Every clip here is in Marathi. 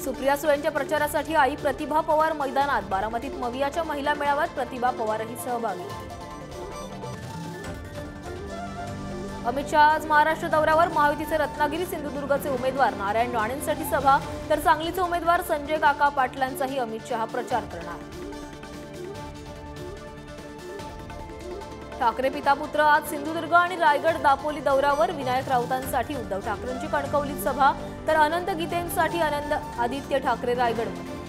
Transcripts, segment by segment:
सुप्रिया सुळेंच्या प्रचारासाठी आई प्रतिभा पवार मैदानात। बारामतीत मवियाच्या महिला मेळाव्यात प्रतिभा पवारही सहभागी। अमित शहा आज महाराष्ट्र दौऱ्यावर। महायुतीचे रत्नागिरी सिंधुदुर्गचे उमेदवार नारायण राणेंसाठी सभा, तर सांगलीचे उमेदवार संजय काका पाटलांचाही अमित शहा प्रचार करणार। ठाकरे पिता पुत्र आज सिंधुदुर्ग आणि रायगड दापोली दौऱ्यावर। विनायक राऊतांसाठी उद्धव ठाकरेंची कणकवलीत सभा, तर अनंत गीतेंसाठी आदित्य ठाकरे रायगडमध्ये।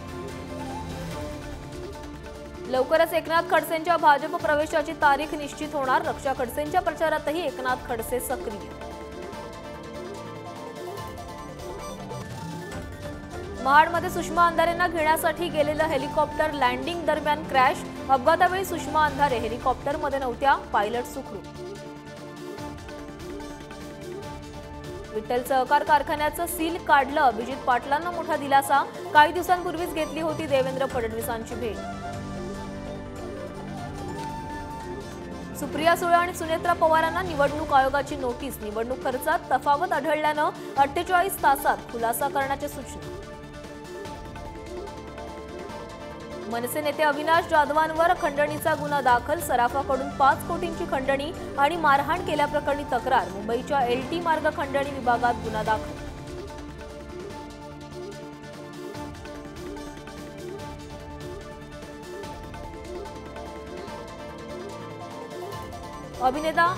लवकरच एकनाथ खडसेंच्या भाजप प्रवेशाची तारीख निश्चित होणार। रक्षा खडसेंच्या प्रचारातही एकनाथ खडसे सक्रिय। महाडमध्ये सुषमा अंधारेंना घेण्यासाठी गेलेलं हेलिकॉप्टर लँडिंग दरम्यान क्रॅश। अपघातावेळी सुषमा अंधारे हेलिकॉप्टरमध्ये नव्हत्या, पायलट सुखरूप। विठ्ठल सहकार कारखान्याचं सील काढलं, अभिजित पाटलांना मोठा दिलासा। काही दिवसांपूर्वीच घेतली होती देवेंद्र फडणवीसांची भेट। सुप्रिया सुळे आणि सुनेत्रा पवारांना निवडणूक आयोगाची नोटीस। निवडणूक खर्चात तफावत आढळल्यानं 48 तासात खुलासा करण्याची सूचना। मनसे नेते अविनाश जाधवांवर खंडणीचा गुन्हा दाखल। सराफाकडून 5 कोटींची खंडणी आणि मारहाण केल्याप्रकरणी तक्रार। मुंबईच्या LT मार्ग खंडणी विभागात गुन्हा दाखल। अभिनेता